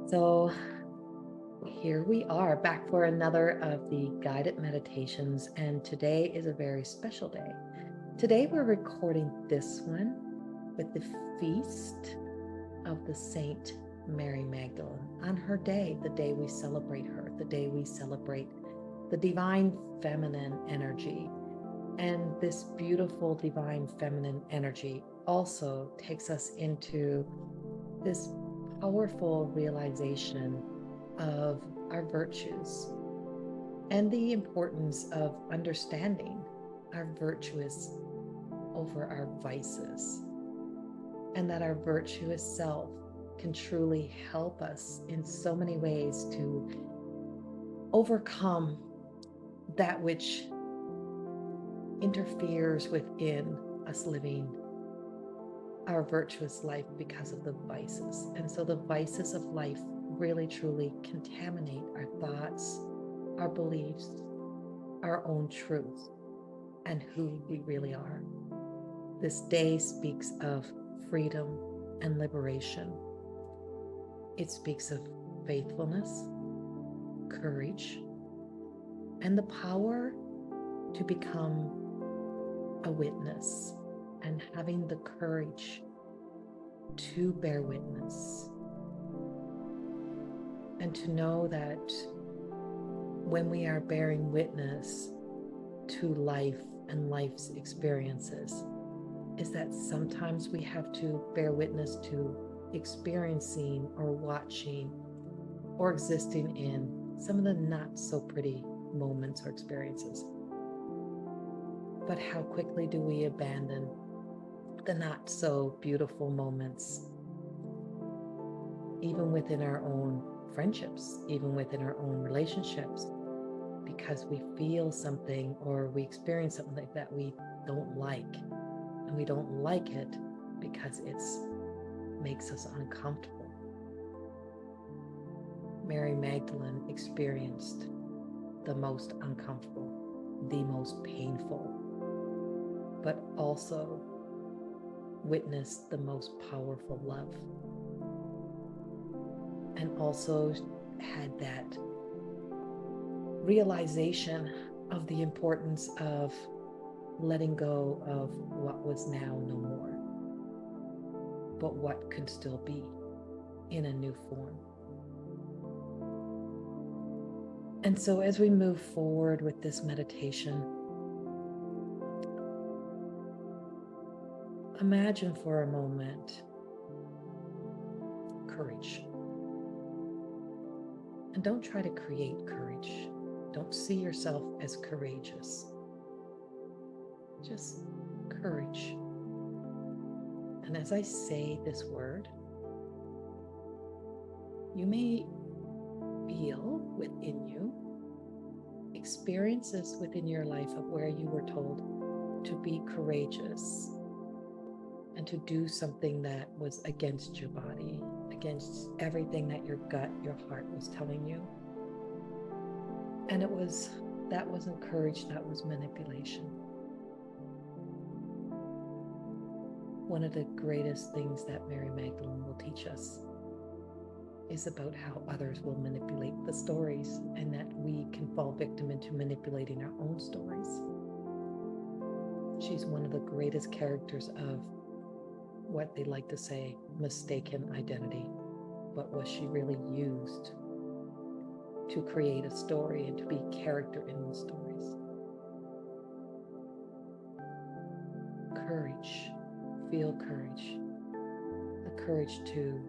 So here we are back for another of the guided meditations, and today is a very special day. Today we're recording this one with the feast of the Saint Mary Magdalene on her day, the day we celebrate her, the day we celebrate the divine feminine energy. And this beautiful divine feminine energy also takes us into this powerful realization of our virtues and the importance of understanding our virtuous over our vices, and that our virtuous self can truly help us in so many ways to overcome that which interferes within us living our virtuous life because of the vices. And so the vices of life really truly contaminate our thoughts, our beliefs, our own truth, and who we really are. This day speaks of freedom and liberation. It speaks of faithfulness, courage, and the power to become a witness and having the courage to bear witness. And to know that when we are bearing witness to life and life's experiences, is that sometimes we have to bear witness to experiencing or watching or existing in some of the not so pretty moments or experiences. But how quickly do we abandon the not so beautiful moments, even within our own friendships, even within our own relationships, because we feel something or we experience something that we don't like, and we don't like it because it makes us uncomfortable. Mary Magdalene experienced the most uncomfortable, the most painful, but also witnessed the most powerful love, and also had that realization of the importance of letting go of what was now no more, but what could still be in a new form. And so as we move forward with this meditation, imagine for a moment courage. And don't try to create courage. Don't see yourself as courageous. Just courage. And as I say this word, you may feel within you experiences within your life of where you were told to be courageous and to do something that was against your body, against everything that your gut, your heart was telling you. And that wasn't courage, that was manipulation. One of the greatest things that Mary Magdalene will teach us is about how others will manipulate the stories, and that we can fall victim into manipulating our own stories. She's one of the greatest characters of what they like to say, mistaken identity. But was she really used to create a story and to be character in the stories? Courage, feel courage, the courage to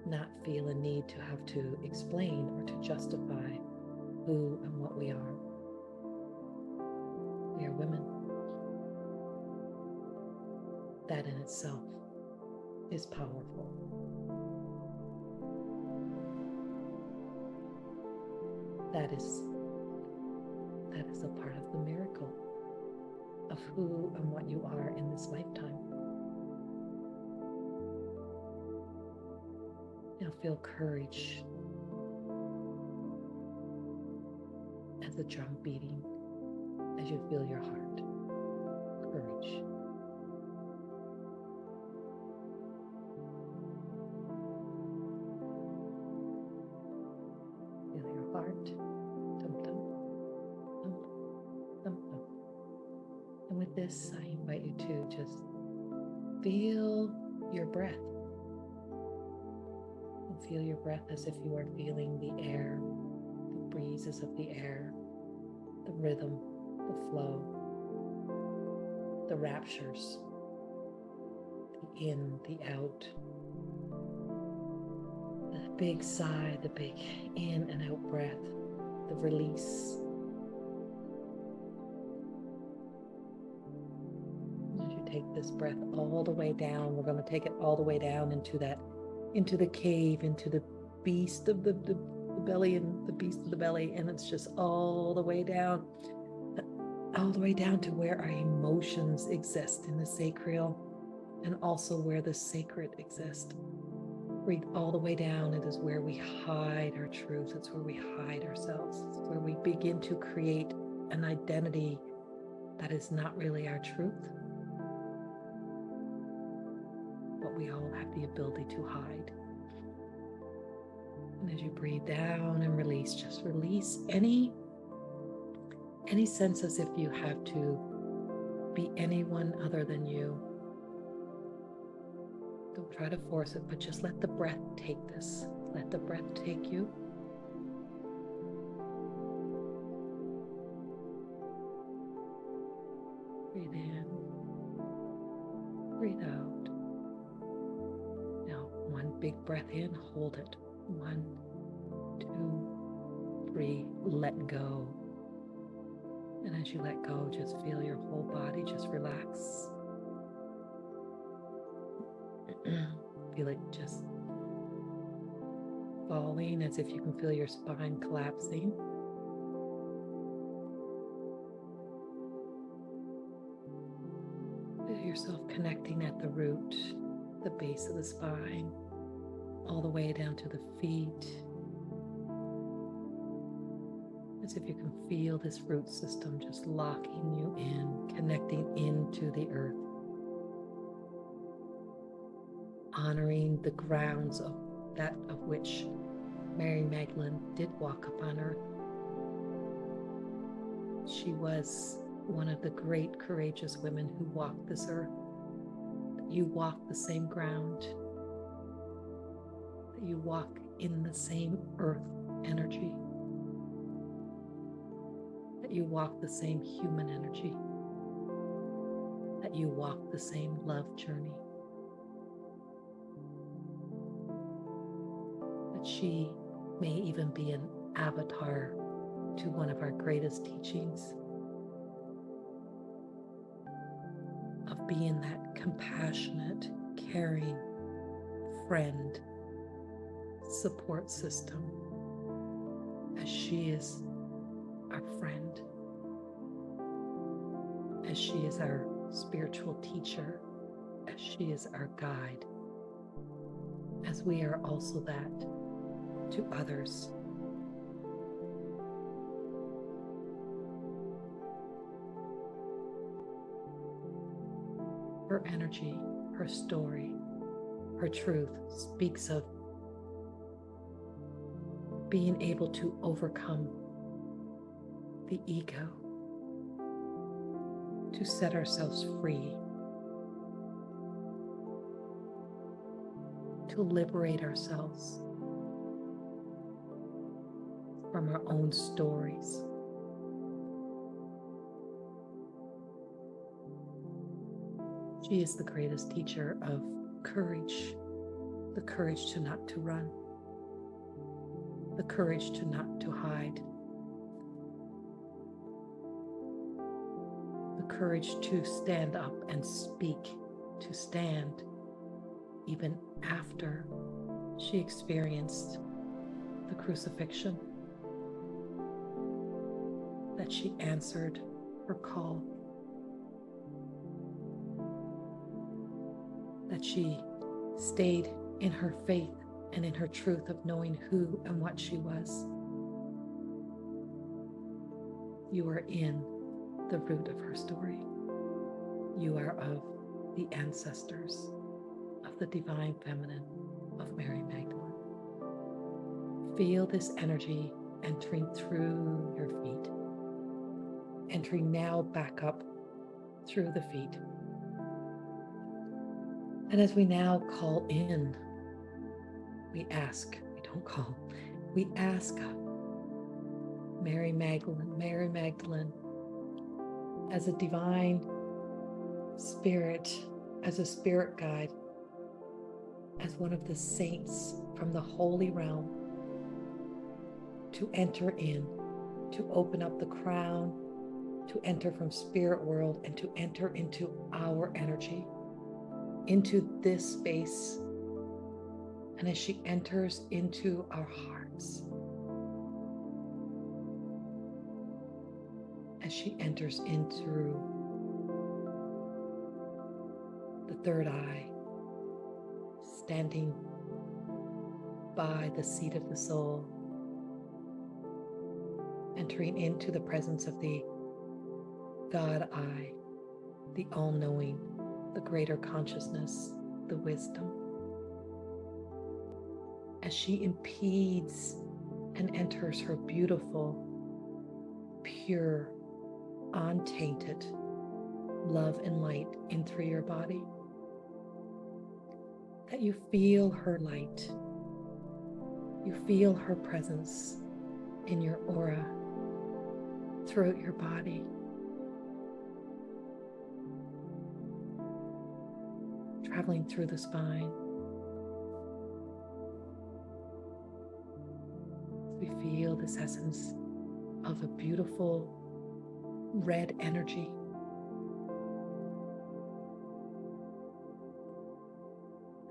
not feel a need to have to explain or to justify who and what we are. We are women. That in itself is powerful. That is a part of the miracle of who and what you are in this lifetime. Now feel courage as the drum beating, as you feel your heart. Courage. heart. Dum, dum, dum, dum, dum. And with this, I invite you to just feel your breath. And feel your breath as if you are feeling the air, the breezes of the air, the rhythm, the flow, the raptures, the in, the out, the big sigh, the big in and out breath, the release. As you take this breath all the way down, we're going to take it all the way down into the cave, into the beast of the belly and the beast of the belly. And it's just all the way down to where our emotions exist in the sacral, and also where the sacred exists. Breathe all the way down. It is where we hide our truth. It's where we hide ourselves. It's where we begin to create an identity that is not really our truth, but we all have the ability to hide. And as you breathe down and release, just release any sense as if you have to be anyone other than you. Don't try to force it, but just let the breath take this. Let the breath take you. Breathe in. Breathe out. Now, one big breath in, hold it. 1, 2, 3, let go. And as you let go, just feel your whole body just relax. Feel it just falling, as if you can feel your spine collapsing. Feel yourself connecting at the root, the base of the spine, all the way down to the feet. As if you can feel this root system just locking you in, connecting into the earth. Honoring the grounds of that of which Mary Magdalene did walk upon earth. She was one of the great courageous women who walked this earth. You walk the same ground. You walk in the same earth energy. That you walk the same human energy. That you walk the same love journey. That she may even be an avatar to one of our greatest teachings of being that compassionate, caring friend, support system, as she is our friend, as she is our spiritual teacher, as she is our guide, as we are also that to others. Her energy, her story, her truth speaks of being able to overcome the ego, to set ourselves free, to liberate ourselves from our own stories. She is the greatest teacher of courage, the courage to not to run, the courage to not to hide, the courage to stand up and speak, to stand even after she experienced the crucifixion, that she answered her call, that she stayed in her faith and in her truth of knowing who and what she was. You are in the root of her story. You are of the ancestors of the divine feminine of Mary Magdalene. Feel this energy entering through your feet, entering now back up through the feet. And as we now call in, we ask, we don't call, we ask Mary Magdalene, as a divine spirit, as a spirit guide, as one of the saints from the holy realm, to enter in, to open up the crown, to enter from spirit world and to enter into our energy, into this space. And as she enters into our hearts, as she enters in through the third eye, standing by the seat of the soul, entering into the presence of the God I, the all-knowing, the greater consciousness, the wisdom. As she impedes and enters her beautiful, pure, untainted love and light in through your body, that you feel her light, you feel her presence in your aura, throughout your body, traveling through the spine. We feel this essence of a beautiful red energy,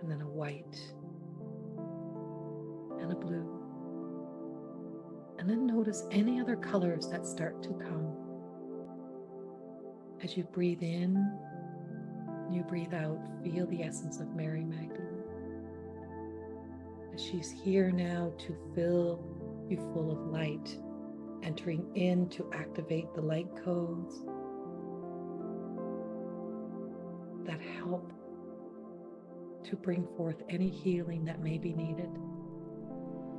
and then a white and a blue, and then notice any other colors that start to come. As you breathe in, you breathe out, feel the essence of Mary Magdalene, as she's here now to fill you full of light, entering in to activate the light codes that help to bring forth any healing that may be needed.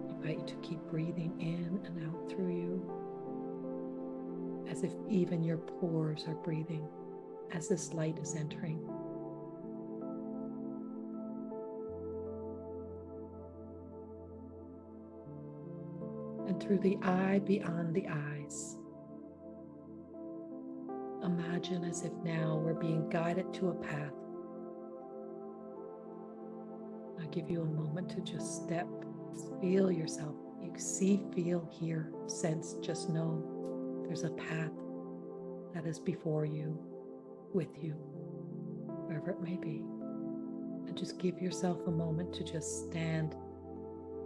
I invite you to keep breathing in and out through you, as if even your pores are breathing as this light is entering. And through the eye beyond the eyes, imagine as if now we're being guided to a path. I'll give you a moment to just step, feel yourself. You see, feel, hear, sense, just know there's a path that is before you, with you, wherever it may be. And just give yourself a moment to just stand,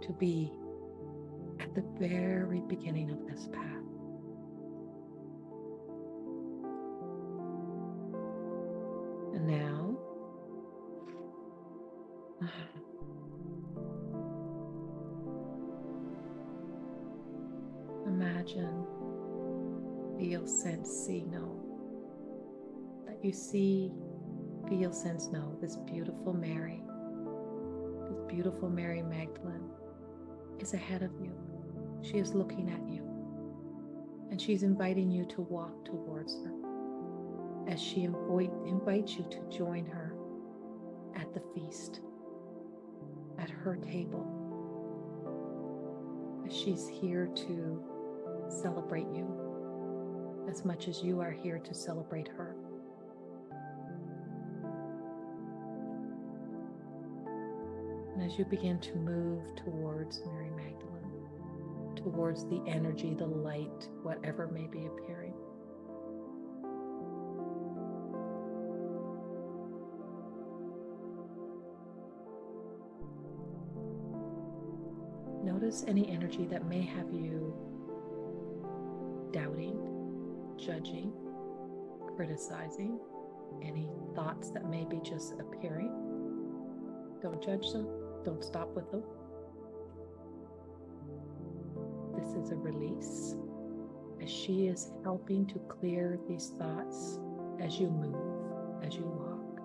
to be at the very beginning of this path. And now, imagine, feel, sense, see, know that you see, feel, sense, know this beautiful Mary Magdalene is ahead of you. She is looking at you, and she's inviting you to walk towards her, as she invites you to join her at the feast, at her table, as she's here to celebrate you as much as you are here to celebrate her. And as you begin to move towards Mary Magdalene, towards the energy, the light, whatever may be appearing, notice any energy that may have you doubting, judging, criticizing, any thoughts that may be just appearing. Don't judge them. Don't stop with them. This is a release, as she is helping to clear these thoughts as you move, as you walk,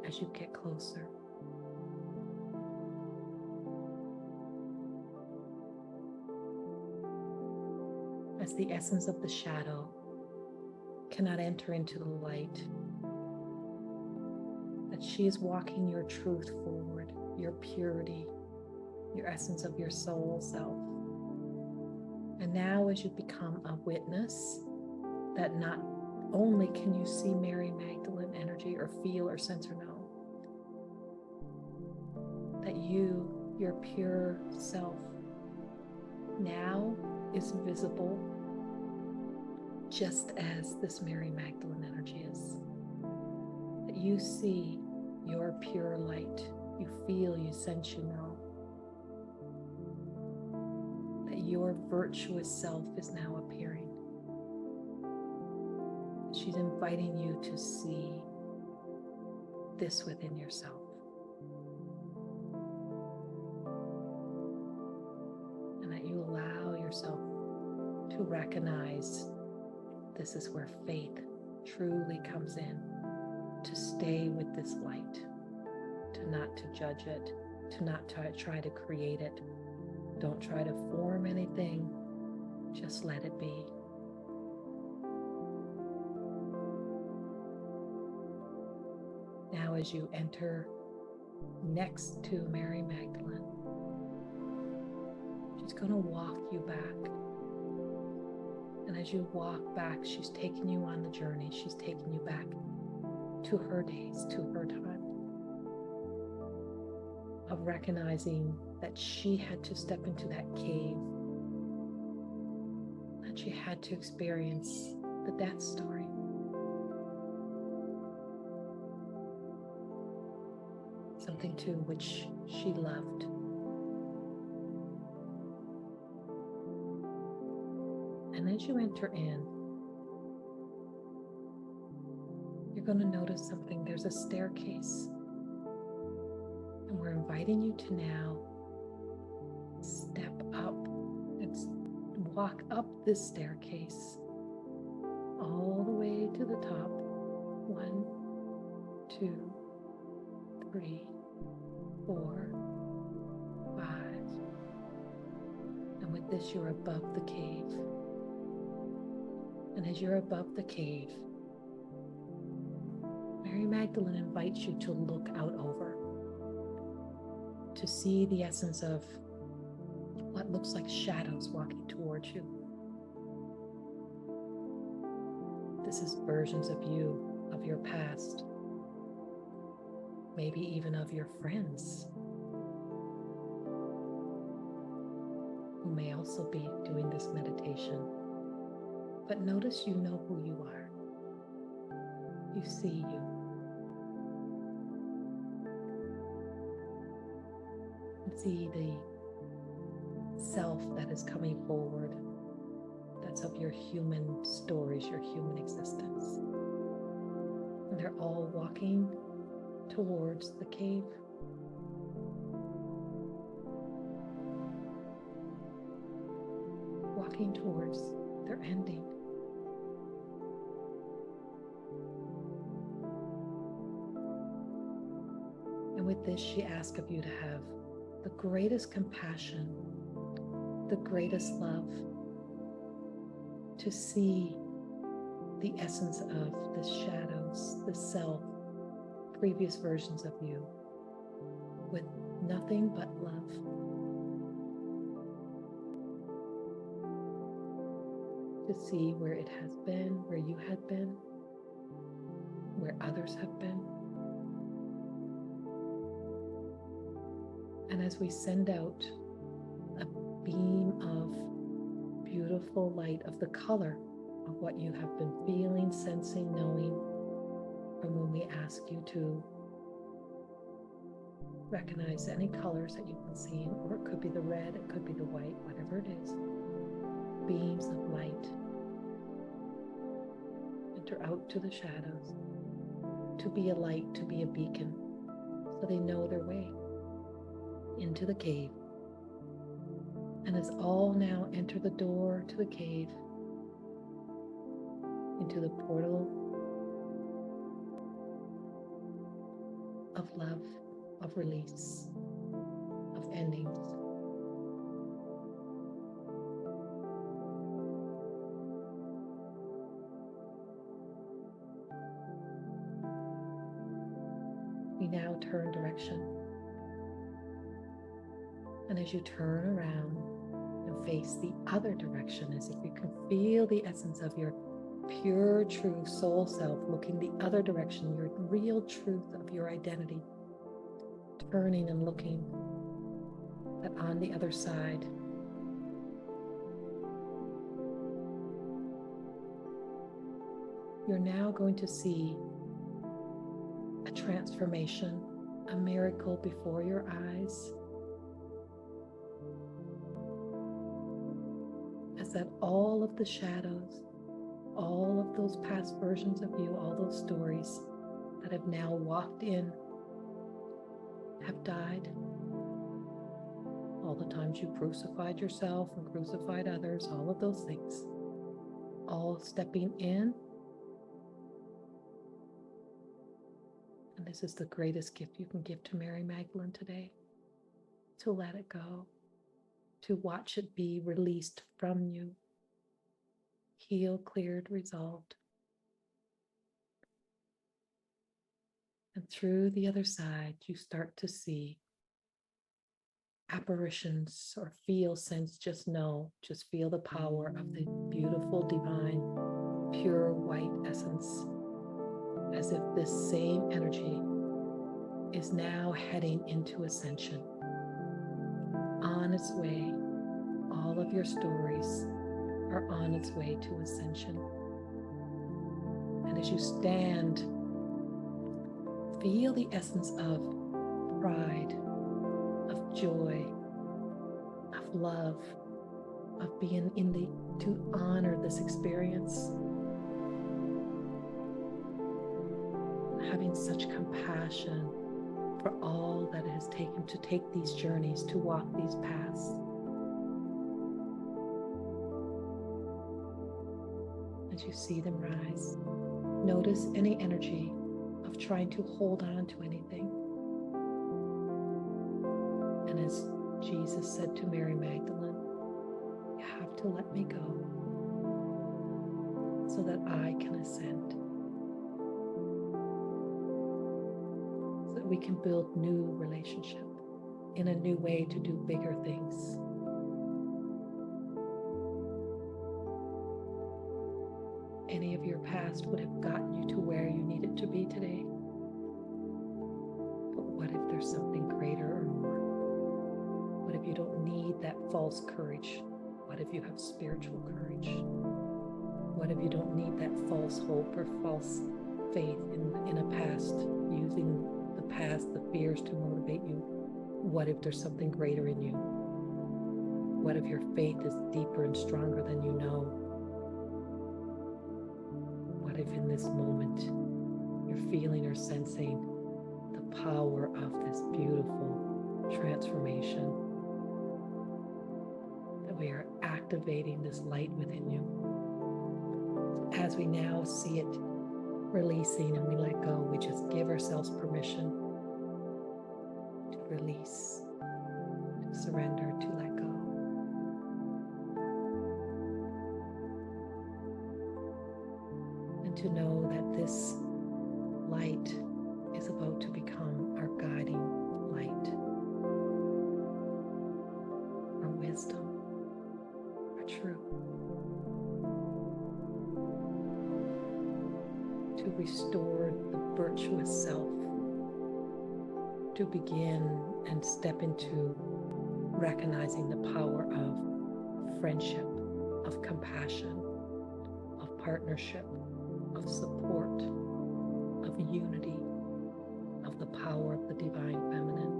as you get closer. as the essence of the shadow cannot enter into the light, that she is walking your truth forward, your purity, your essence of your soul self. And now as you become a witness, that not only can you see Mary Magdalene energy or feel or sense or know, that you, your pure self, now is visible just as this Mary Magdalene energy is. That you see your pure light, you feel, you sense, you know. That your virtuous self is now appearing. She's inviting you to see this within yourself. And that you allow yourself to recognize this is where faith truly comes in, to stay with this light, to not to judge it, to not try to create it. Don't try to form anything, just let it be. Now as you enter next to Mary Magdalene, she's going to walk you back. And as you walk back, she's taking you on the journey. She's taking you back to her days, to her time of recognizing that she had to step into that cave, that she had to experience the death story. Something to which she loved. And as you enter in, you're going to notice something. There's a staircase. And we're inviting you to now step up and walk up this staircase all the way to the top. 1, 2, 3, 4, 5. And with this, you're above the cave. And as you're above the cave, Mary Magdalene invites you to look out over, to see the essence of what looks like shadows walking towards you. This is versions of you, of your past, maybe even of your friends who may also be doing this meditation. But notice you know who you are. You see you. And see the self that is coming forward, that's of your human stories, your human existence. And they're all walking towards the cave. Walking towards their ending. And with this, she asks of you to have the greatest compassion, the greatest love, to see the essence of the shadows, the self, previous versions of you, with nothing but love. To see where it has been, where you had been, where others have been. And as we send out a beam of beautiful light of the color of what you have been feeling, sensing, knowing, from when we ask you to recognize any colors that you've been seeing, or it could be the red, it could be the white, whatever it is. Beams of light enter out to the shadows, to be a light, to be a beacon, so they know their way into the cave. And as all now enter the door to the cave, into the portal of love, of release, of endings. turn direction. And as you turn around and face the other direction, as if you can feel the essence of your pure, true soul self looking the other direction, your real truth of your identity, turning and looking, that on the other side, you're now going to see a transformation, a miracle before your eyes, as that all of the shadows, all of those past versions of you, all those stories that have now walked in, have died. All the times you crucified yourself and crucified others, all of those things, all stepping in. And this is the greatest gift you can give to Mary Magdalene today, to let it go, to watch it be released from you, healed, cleared, resolved. And through the other side, you start to see apparitions, or feel, sense, just know, just feel the power of the beautiful, divine, pure white essence, as if this same energy is now heading into ascension. On its way, all of your stories are on its way to ascension. And as you stand, feel the essence of pride, of joy, of love, of being to honor this experience, having such compassion for all that it has taken to take these journeys, to walk these paths. As you see them rise, notice any energy of trying to hold on to anything. And as Jesus said to Mary Magdalene, you have to let me go so that I can ascend. So that we can build new relationship in a new way to do bigger things. Any of your past would have gotten you to where you needed to be today. But what if there's something greater or more? What if you don't need that false courage? What if you have spiritual courage? What if you don't need that false hope or false faith in a past, using the past, the fears to motivate you? What if there's something greater in you? What if your faith is deeper and stronger than you know? What if in this moment you're feeling or sensing the power of this beautiful transformation, that we are activating this light within you? So as we now see it releasing and we let go, we just give ourselves permission to release, to surrender, to let go. And to know that this light is about to become our guiding light, our wisdom, our truth, to restore the virtuous self, to begin and step into recognizing the power of friendship, of compassion, of partnership, of support, of unity, of the power of the divine feminine.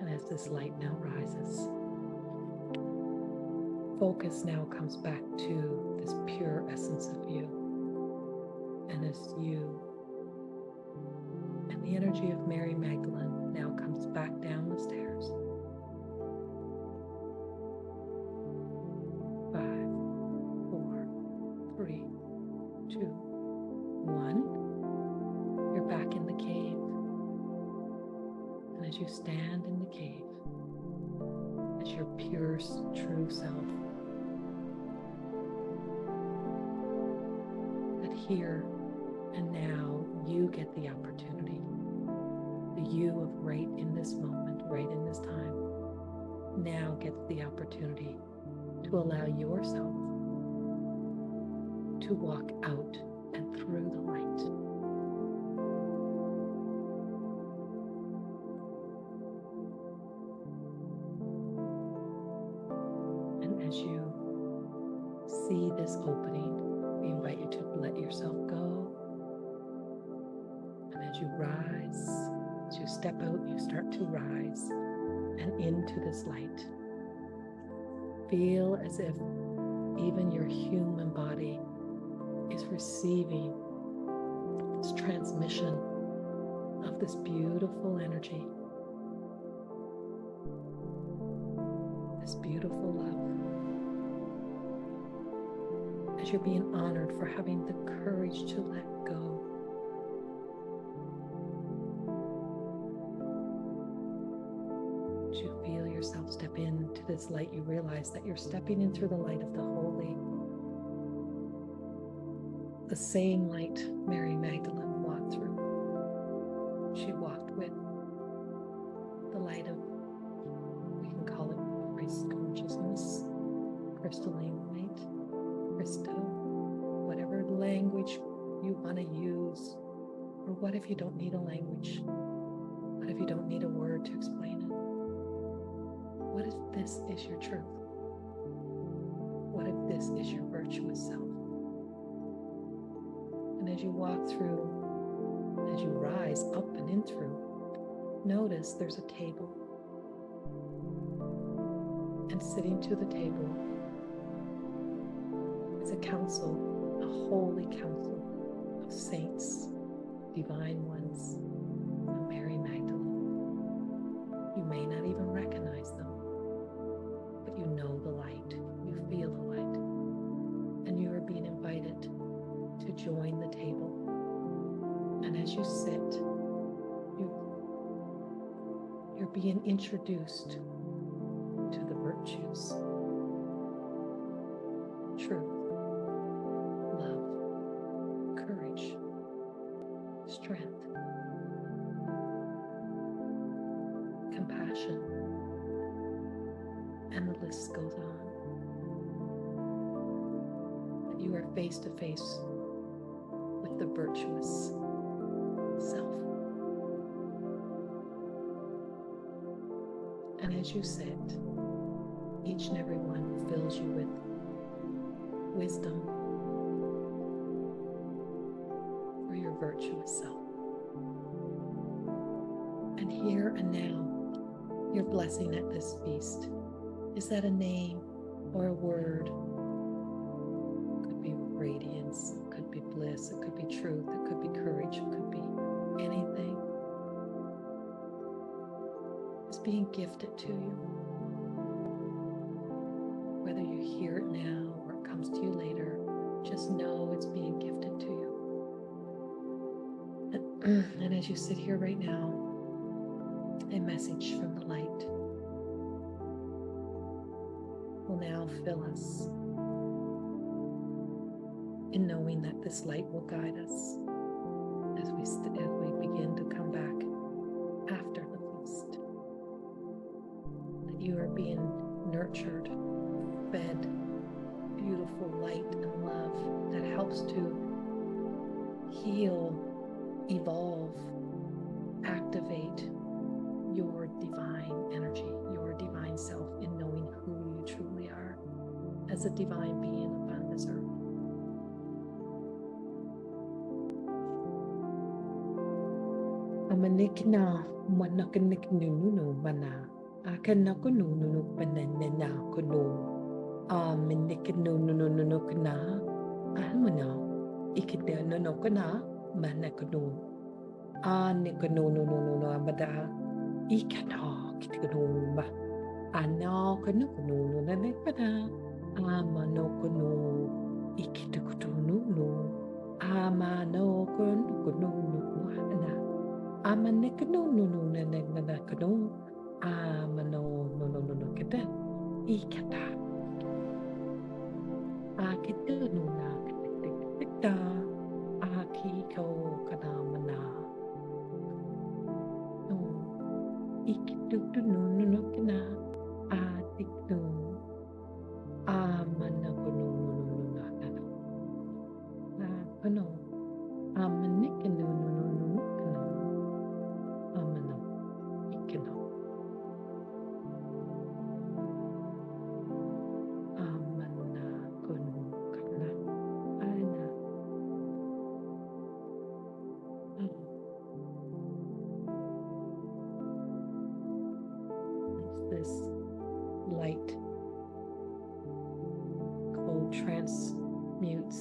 And as this light now rises, focus now comes back to this pure essence of you. And as you and the energy of Mary Magdalene now comes back down the stairs. 5, 4, 3, 2, 1. You're back in the cave. And as you stand in the cave, as your pure, true self, that here and now, you get the opportunity. The you of right in this moment, right in this time, now gets the opportunity to allow yourself to walk out and through the light. And as you see this opening, we invite you to let yourself go. And as you rise, as you step out, you start to rise and into this light. Feel as if even your human body is receiving this transmission of this beautiful energy, this beautiful love. As you're being honored for having the courage to let go. As you feel yourself step into this light, you realize that you're stepping in through the light of the holy. The same light Mary Magdalene walked through. She walked with the light of, we can call it Christ consciousness, crystalline light, Christo, whatever language you want to use. Or what if you don't need a language? What if you don't need a word to explain it? What if this is your truth? What if this is your virtuous self? And as you walk through, as you rise up and in through, notice there's a table. And sitting to the table is a council, a holy council of saints, divine ones, of Mary Magdalene. You may not even recognize them, but you know the light, you feel the light, and you are being invited to join the table. And as you sit, you're being introduced to the virtues: truth, love, courage, strength, compassion, and the list goes on. That you are face to face with the virtuous self. And as you sit, each and every one fills you with wisdom for your virtuous self. And here and now, your blessing at this feast. Is that a name or a word? It could be radiance, it could be bliss, it could be truth, it could be courage, it could be anything. It's being gifted to you. Whether you hear it now or it comes to you later, just know it's being gifted to you. And as you sit here right now, a message from the light will now fill us in knowing that this light will guide us as we begin to come back after the feast. That you are being nurtured, fed beautiful light and love that helps to heal, evolve, activate your divine energy, your divine self, in knowing who you truly are as a divine being upon this earth. Amanikna manakinik nunu mana akanakunu nunu banana kunu aminiknu nunu kana ahmana ikidana no kana manakunu anikunu nunu abada ikata kitkunumba anakunu nanekana amanokunu ikitukunu amanokunu ana amanikunu nanekanu amano kita ikata akitunu na kita ikitutunununukina, atiknu, amanakunununununakana, napano, amanikinunununukana, amano, ikino, amanakunukana, ana. This light co-transmutes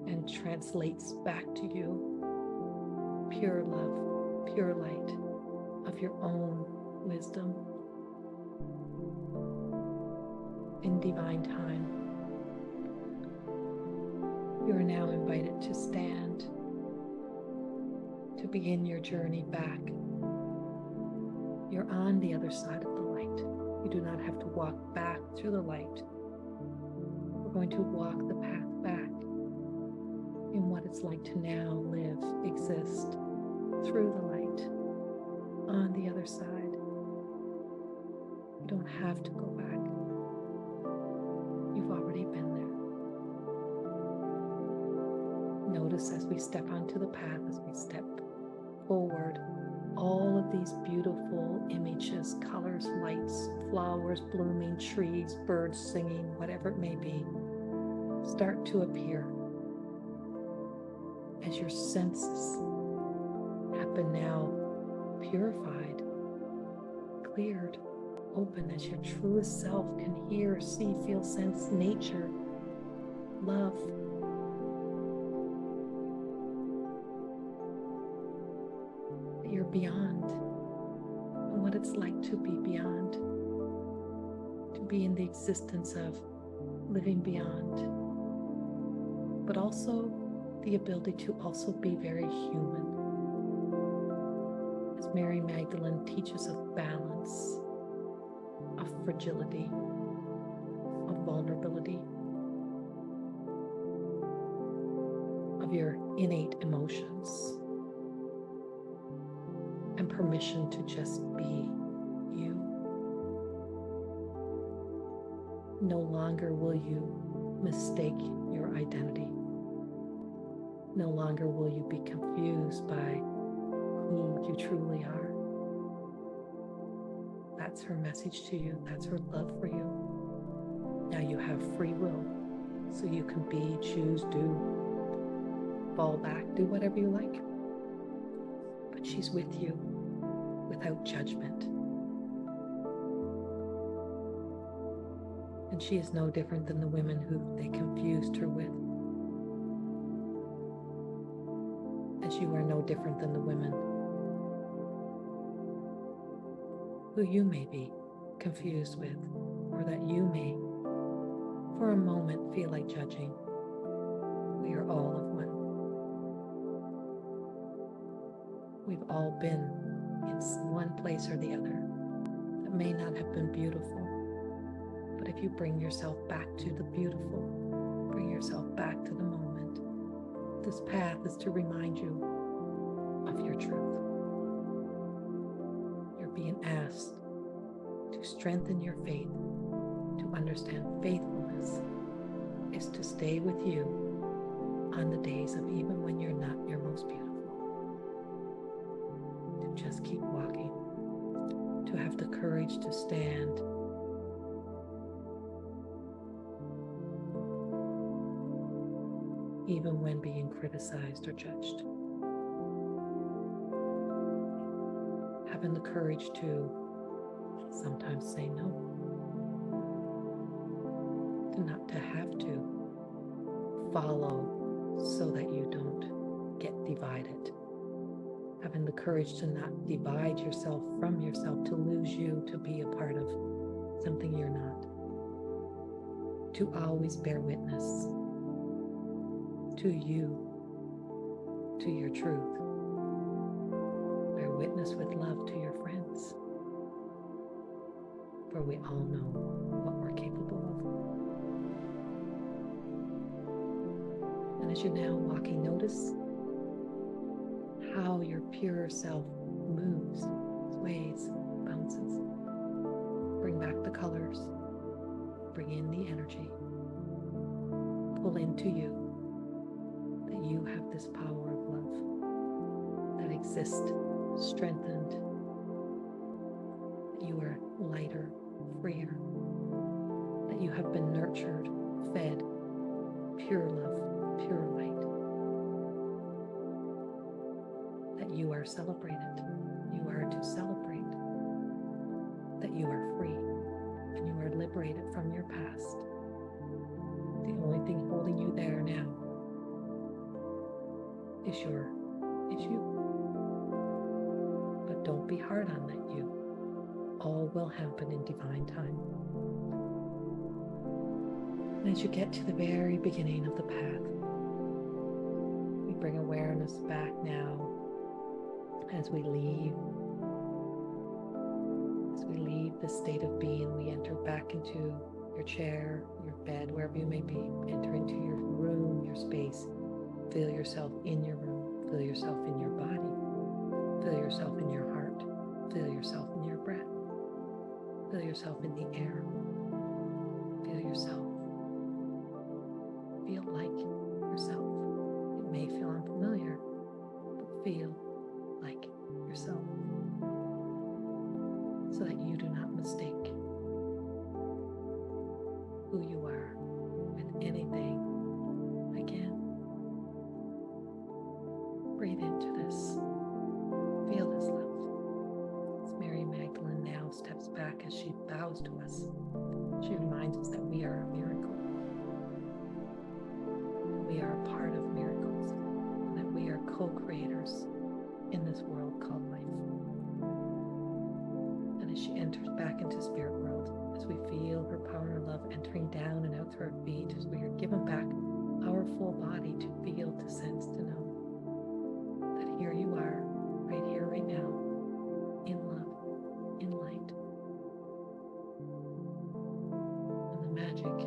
and translates back to you pure love, pure light of your own wisdom in divine time. You are now invited to stand, to begin your journey back. You're on the other side of the light. You do not have to walk back through the light. We're going to walk the path back in what it's like to now live, exist through the light on the other side. You don't have to go back. You've already been there. Notice as we step onto the path, as we step forward, all of these beautiful images, colors, lights, flowers blooming, trees, birds singing, whatever it may be, start to appear as your senses have been now purified, cleared, open, as your truest self can hear, see, feel, sense nature, love. You're beyond, and what it's like to be beyond, to be in the existence of living beyond, but also the ability to also be very human. As Mary Magdalene teaches of balance, of fragility, of vulnerability, of your innate emotions, and permission to just be you. No longer will you mistake your identity. No longer will you be confused by who you truly are. That's her message to you. That's her love for you. Now you have free will, so you can be, choose, do, fall back, do whatever you like. But she's with you without judgment. And she is no different than the women who they confused her with. As you are no different than the women who you may be confused with, or that you may, for a moment, feel like judging. We are all of one. We've all been in one place or the other that may not have been beautiful. But if you bring yourself back to the beautiful, bring yourself back to the moment, this path is to remind you of your truth. You're being asked to strengthen your faith, to understand faithfulness is to stay with you on the days of even when you're not your most beautiful. To just keep walking, to have the courage to stand, even when being criticized or judged. Having the courage to sometimes say no, to not to have to follow so that you don't get divided. Having the courage to not divide yourself from yourself, to lose you, to be a part of something you're not. To always bear witness to you, to your truth. Bear witness with love to your friends. For we all know what we're capable of. And as you're now walking, notice how your pure self moves, sways bounces. Bring back the colors. Bring in the energy. Pull into you that you have this power of love that exists, strengthened, that you are lighter, freer, that you have been nurtured, fed, pure love, pure light, that you are celebrated, you are to celebrate, that you are free, and you are liberated from your past. The only thing holding you there now is you. But don't be hard on that you. All will happen in divine time. And as you get to the very beginning of the path, we bring awareness back now as we leave this state of being. We enter back into your chair, your bed, wherever you may be. Enter into your room, your space. Feel yourself in your room. Feel yourself in your body. Feel yourself in your heart. Feel yourself in your breath. Feel yourself in the air. Feel yourself. Feel like yourself. It may feel unfamiliar, but feel like yourself, so that you do not mistake who you are with anything. Again, breathe into this. Feel this love. As Mary Magdalene now steps back as she bows to us, she reminds us that we are a miracle. We are a part of miracles, and that we are co-creators in this world called life. And as she enters back into spirit world, as we feel her power and love entering down and out through our feet, as we are given back our full body to feel, to sense, to know that here you are, right here, right now, in love, in light. And the magic,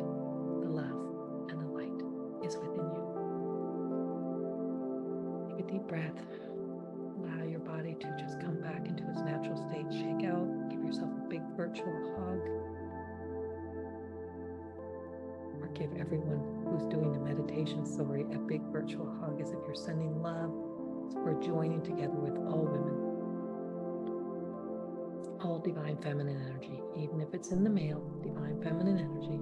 the love, and the light is within you. Take a deep breath. Allow your body to just come back into its natural state. Shake out. Give yourself a big virtual hug. Or give everyone who's doing the meditation story a big virtual hug, as if you're sending love. So we're joining together with all women, all divine feminine energy, even if it's in the male, divine feminine energy.